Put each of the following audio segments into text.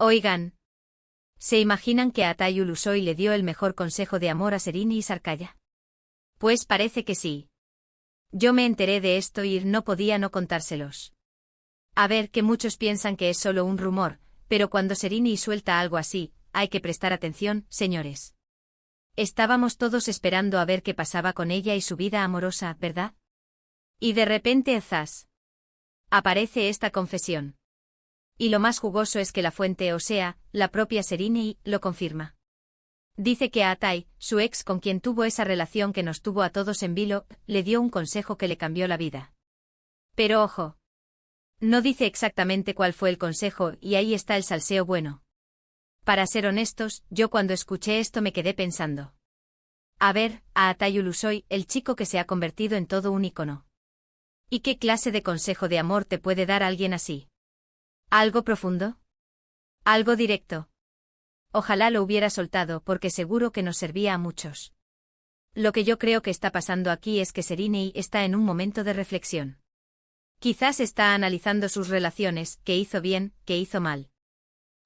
Oigan. ¿Se imaginan que Atai Ulusoy le dio el mejor consejo de amor a Sereni y Sarkaya? Pues parece que sí. Yo me enteré de esto y no podía no contárselos. A ver, que muchos piensan que es solo un rumor, pero cuando Sereni suelta algo así, hay que prestar atención, señores. Estábamos todos esperando a ver qué pasaba con ella y su vida amorosa, ¿verdad? Y de repente, zas, aparece esta confesión. Y lo más jugoso es que la fuente, o sea, la propia Sereni, lo confirma. Dice que a Atai, su ex con quien tuvo esa relación que nos tuvo a todos en vilo, le dio un consejo que le cambió la vida. Pero ojo. No dice exactamente cuál fue el consejo y ahí está el salseo bueno. Para ser honestos, yo cuando escuché esto me quedé pensando. A ver, a Atai Ulusoy, el chico que se ha convertido en todo un ícono. ¿Y qué clase de consejo de amor te puede dar alguien así? ¿Algo profundo? ¿Algo directo? Ojalá lo hubiera soltado porque seguro que nos servía a muchos. Lo que yo creo que está pasando aquí es que Sereni está en un momento de reflexión. Quizás está analizando sus relaciones, qué hizo bien, qué hizo mal.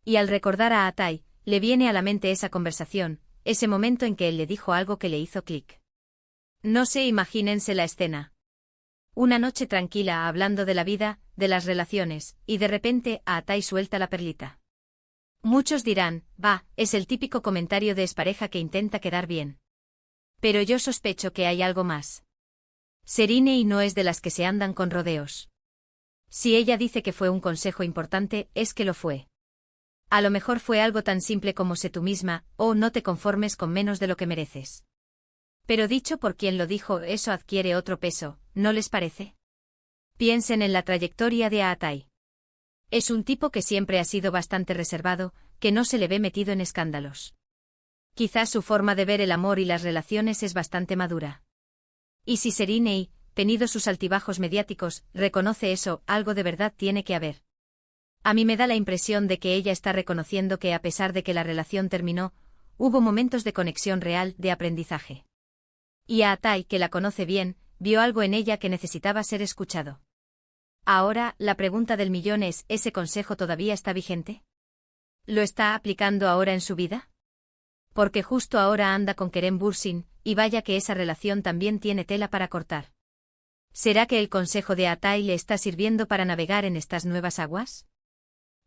Y al recordar a Atai, le viene a la mente esa conversación, ese momento en que él le dijo algo que le hizo clic. No sé, imagínense la escena. Una noche tranquila hablando de la vida, de las relaciones, y de repente Atai suelta la perlita. Muchos dirán, va, es el típico comentario de expareja que intenta quedar bien. Pero yo sospecho que hay algo más. Sereni no es de las que se andan con rodeos. Si ella dice que fue un consejo importante, es que lo fue. A lo mejor fue algo tan simple como sé tú misma, o no te conformes con menos de lo que mereces. Pero dicho por quien lo dijo, eso adquiere otro peso, ¿no les parece? Piensen en la trayectoria de Atai. Es un tipo que siempre ha sido bastante reservado, que no se le ve metido en escándalos. Quizás su forma de ver el amor y las relaciones es bastante madura. Y si Sereni, tenido sus altibajos mediáticos, reconoce eso, algo de verdad tiene que haber. A mí me da la impresión de que ella está reconociendo que a pesar de que la relación terminó, hubo momentos de conexión real, de aprendizaje. Y a Atai, que la conoce bien, vio algo en ella que necesitaba ser escuchado. Ahora, la pregunta del millón es, ¿ese consejo todavía está vigente? ¿Lo está aplicando ahora en su vida? Porque justo ahora anda con Kerem Bürsin, y vaya que esa relación también tiene tela para cortar. ¿Será que el consejo de Atai le está sirviendo para navegar en estas nuevas aguas?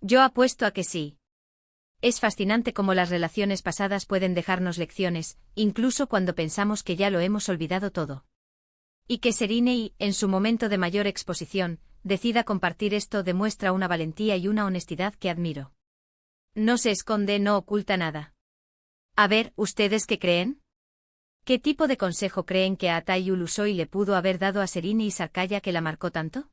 Yo apuesto a que sí. Es fascinante cómo las relaciones pasadas pueden dejarnos lecciones, incluso cuando pensamos que ya lo hemos olvidado todo. Y que Sereni, en su momento de mayor exposición, decida compartir esto demuestra una valentía y una honestidad que admiro. No se esconde, no oculta nada. A ver, ¿ustedes qué creen? ¿Qué tipo de consejo creen que a Atai Ulusoy le pudo haber dado a Sereni y Sarkaya que la marcó tanto?